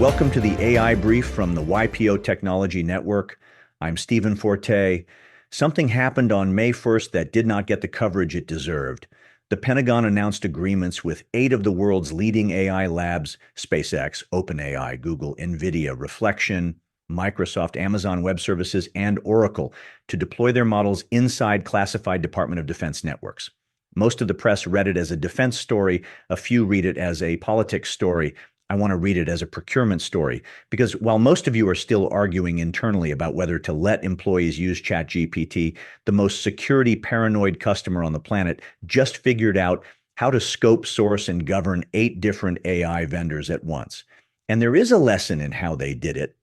Welcome to the AI Brief from the YPO Technology Network. I'm Stephen Forte. Something happened on May 1st that did not get the coverage it deserved. The Pentagon announced agreements with 8 of the world's leading AI labs, SpaceX, OpenAI, Google, NVIDIA, Reflection, Microsoft, Amazon Web Services, and Oracle to deploy their models inside classified Department of Defense networks. Most of the press read it as a defense story. A few read it as a politics story. I want to read it as a procurement story because while most of you are still arguing internally about whether to let employees use ChatGPT, the most security paranoid customer on the planet just figured out how to scope, source, and govern 8 different AI vendors at once. And there is a lesson in how they did it.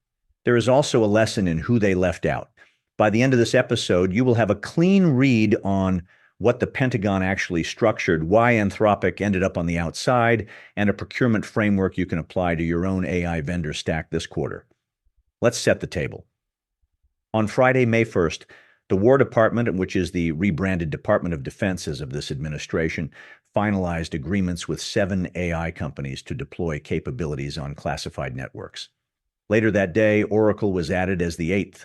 There is also a lesson in who they left out. By the end of this episode, you will have a clean read on what the Pentagon actually structured, why Anthropic ended up on the outside, and a procurement framework you can apply to your own AI vendor stack this quarter. Let's set the table. On Friday, May 1st, the War Department, which is the rebranded Department of Defense as of this administration, finalized agreements with 7 AI companies to deploy capabilities on classified networks. Later that day, Oracle was added as the 8th.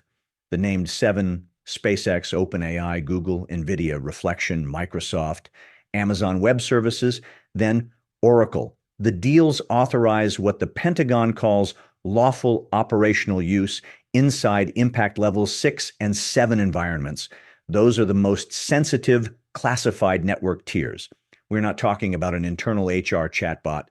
The named 7, SpaceX, OpenAI, Google, NVIDIA, Reflection, Microsoft, Amazon Web Services, then Oracle. The deals authorize what the Pentagon calls lawful operational use inside impact levels 6 and 7 environments. Those are the most sensitive classified network tiers. We're not talking about an internal HR chatbot.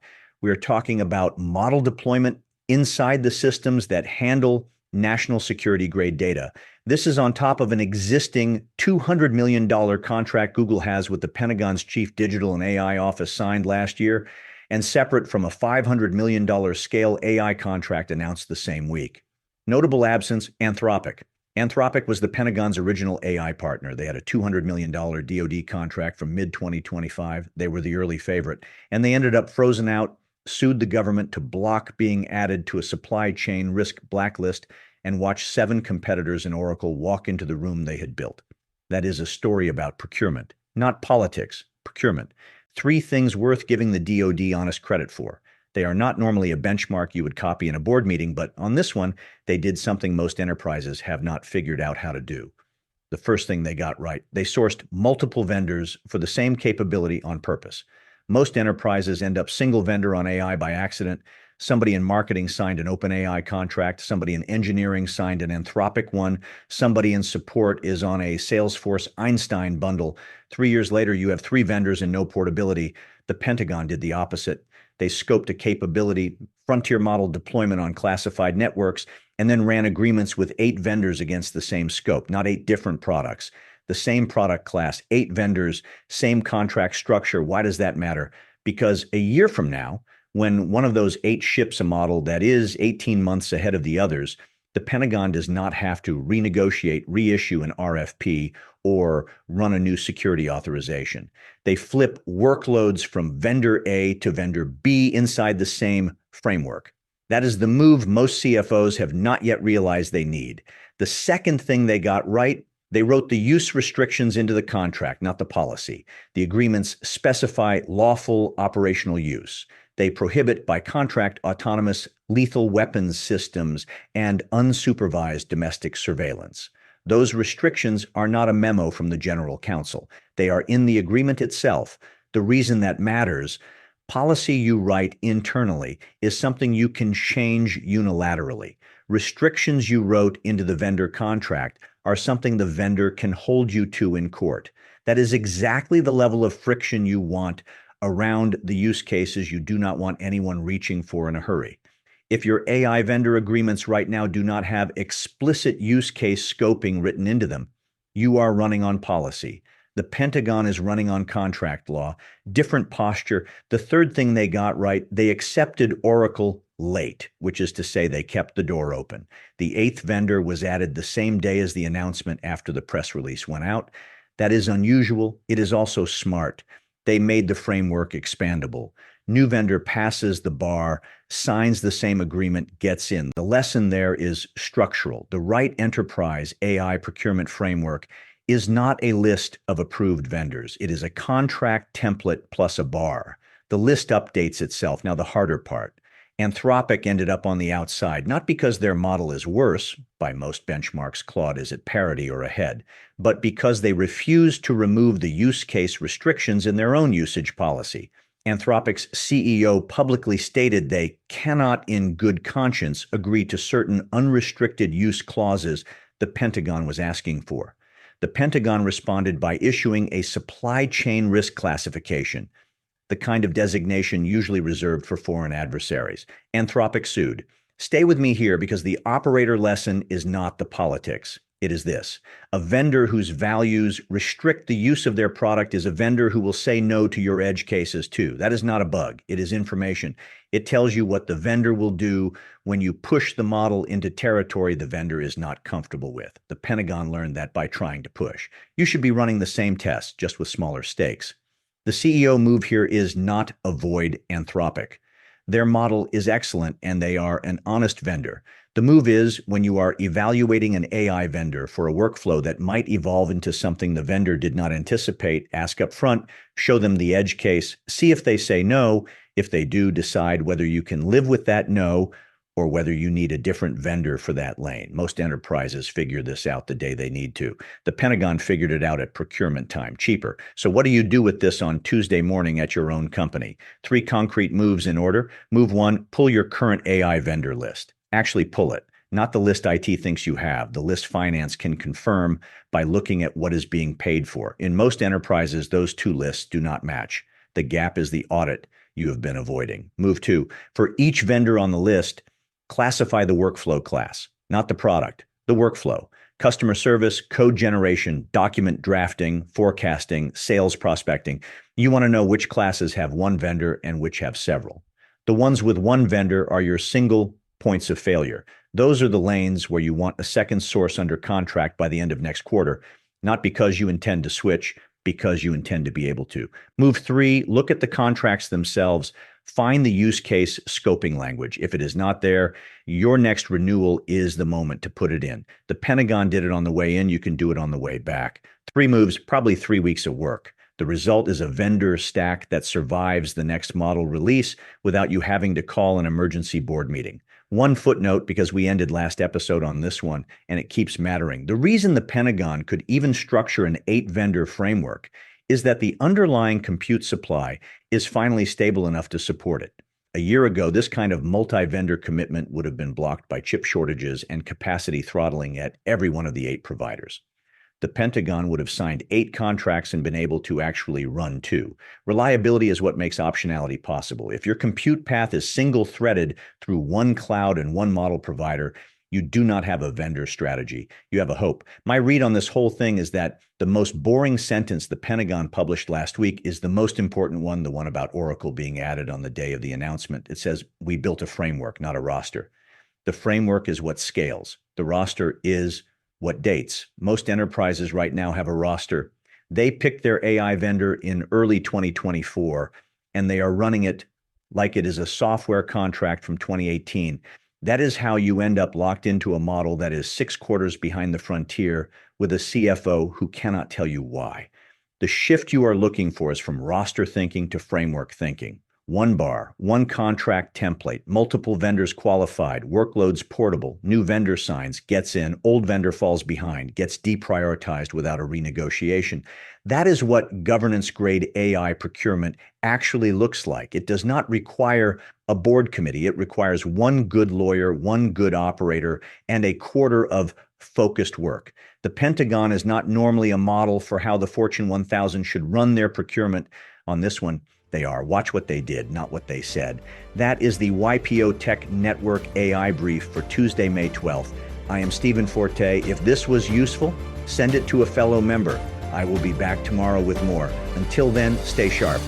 We're talking about model deployment inside the systems that handle national security grade data. This is on top of an existing $200 million contract Google has with the Pentagon's Chief Digital and AI Office signed last year, and separate from a $500 million scale AI contract announced the same week. Notable absence, Anthropic. Anthropic was the Pentagon's original AI partner. They had a $200 million DoD contract from mid-2025. They were the early favorite, and they ended up frozen out, sued the government to block being added to a supply chain risk blacklist, and watched 7 competitors in Oracle walk into the room they had built. That is a story about procurement, not politics, procurement. 3 things worth giving the DoD honest credit for. They are not normally a benchmark you would copy in a board meeting, but on this one, they did something most enterprises have not figured out how to do. The first thing they got right, they sourced multiple vendors for the same capability on purpose. Most enterprises end up single vendor on AI by accident. Somebody in marketing signed an OpenAI contract. Somebody in engineering signed an Anthropic one. Somebody in support is on a Salesforce Einstein bundle. 3 years later, you have 3 vendors and no portability. The Pentagon did the opposite. They scoped a capability, frontier model deployment on classified networks, and then ran agreements with 8 vendors against the same scope, not 8 different products. The same product class, 8 vendors, same contract structure. Why does that matter? Because a year from now, when one of those 8 ships a model that is 18 months ahead of the others, the Pentagon does not have to renegotiate, reissue an RFP, or run a new security authorization. They flip workloads from vendor A to vendor B inside the same framework. That is the move most CFOs have not yet realized they need. The second thing they got right, they wrote the use restrictions into the contract, not the policy. The agreements specify lawful operational use. They prohibit by contract autonomous lethal weapons systems and unsupervised domestic surveillance. Those restrictions are not a memo from the General Counsel. They are in the agreement itself. The reason that matters, policy you write internally is something you can change unilaterally. Restrictions you wrote into the vendor contract are something the vendor can hold you to in court. That is exactly the level of friction you want around the use cases you do not want anyone reaching for in a hurry. If your AI vendor agreements right now do not have explicit use case scoping written into them, you are running on policy. The Pentagon is running on contract law. Different posture. The third thing they got right, they accepted Oracle late, which is to say they kept the door open. The 8th vendor was added the same day as the announcement after the press release went out. That is unusual. It is also smart. They made the framework expandable. New vendor passes the bar, signs the same agreement, gets in. The lesson there is structural. The right enterprise AI procurement framework is not a list of approved vendors. It is a contract template plus a bar. The list updates itself. Now, the harder part. Anthropic ended up on the outside, not because their model is worse, by most benchmarks Claude is at parity or ahead, but because they refused to remove the use case restrictions in their own usage policy. Anthropic's CEO publicly stated they cannot in good conscience agree to certain unrestricted use clauses the Pentagon was asking for. The Pentagon responded by issuing a supply chain risk classification, the kind of designation usually reserved for foreign adversaries. Anthropic sued. Stay with me here because the operator lesson is not the politics. It is this. A vendor whose values restrict the use of their product is a vendor who will say no to your edge cases too. That is not a bug. It is information. It tells you what the vendor will do when you push the model into territory the vendor is not comfortable with. The Pentagon learned that by trying to push. You should be running the same test, just with smaller stakes. The CEO move here is not avoid Anthropic. Their model is excellent and they are an honest vendor. The move is when you are evaluating an AI vendor for a workflow that might evolve into something the vendor did not anticipate, ask up front, show them the edge case, see if they say no. If they do, decide whether you can live with that no or whether you need a different vendor for that lane. Most enterprises figure this out the day they need to. The Pentagon figured it out at procurement time, cheaper. So what do you do with this on Tuesday morning at your own company? 3 concrete moves in order. Move 1, pull your current AI vendor list. Actually pull it, not the list IT thinks you have. The list finance can confirm by looking at what is being paid for. In most enterprises, those 2 lists do not match. The gap is the audit you have been avoiding. Move 2, for each vendor on the list, classify the workflow class, not the product, the workflow. Customer service, code generation, document drafting, forecasting, sales prospecting. You want to know which classes have one vendor and which have several. The ones with one vendor are your single points of failure. Those are the lanes where you want a second source under contract by the end of next quarter, not because you intend to switch, because you intend to be able to. Move 3, look at the contracts themselves. Find the use case scoping language. If it is not there, your next renewal is the moment to put it in. The Pentagon did it on the way in. You can do it on the way back. 3 moves, probably 3 weeks of work. The result is a vendor stack that survives the next model release without you having to call an emergency board meeting. One footnote, because we ended last episode on this one, and it keeps mattering. The reason the Pentagon could even structure an 8-vendor framework is that the underlying compute supply is finally stable enough to support it. A year ago, this kind of multi-vendor commitment would have been blocked by chip shortages and capacity throttling at every one of the 8 providers. The Pentagon would have signed 8 contracts and been able to actually run 2. Reliability is what makes optionality possible. If your compute path is single-threaded through one cloud and one model provider, you do not have a vendor strategy. You have a hope. My read on this whole thing is that the most boring sentence the Pentagon published last week is the most important one, the one about Oracle being added on the day of the announcement. It says, "We built a framework, not a roster." The framework is what scales. The roster is what dates. Most enterprises right now have a roster. They picked their AI vendor in early 2024, and they are running it like it is a software contract from 2018. That is how you end up locked into a model that is 6 quarters behind the frontier with a CFO who cannot tell you why. The shift you are looking for is from roster thinking to framework thinking. One bar, one contract template, multiple vendors qualified, workloads portable, new vendor signs, gets in, old vendor falls behind, gets deprioritized without a renegotiation. That is what governance-grade AI procurement actually looks like. It does not require a board committee. It requires one good lawyer, one good operator, and a quarter of focused work. The Pentagon is not normally a model for how the Fortune 1000 should run their procurement. On this one, they are. Watch what they did, not what they said. That is the YPO Tech Network AI brief for Tuesday, May 12th. I am Stephen Forte. If this was useful, send it to a fellow member. I will be back tomorrow with more. Until then, stay sharp.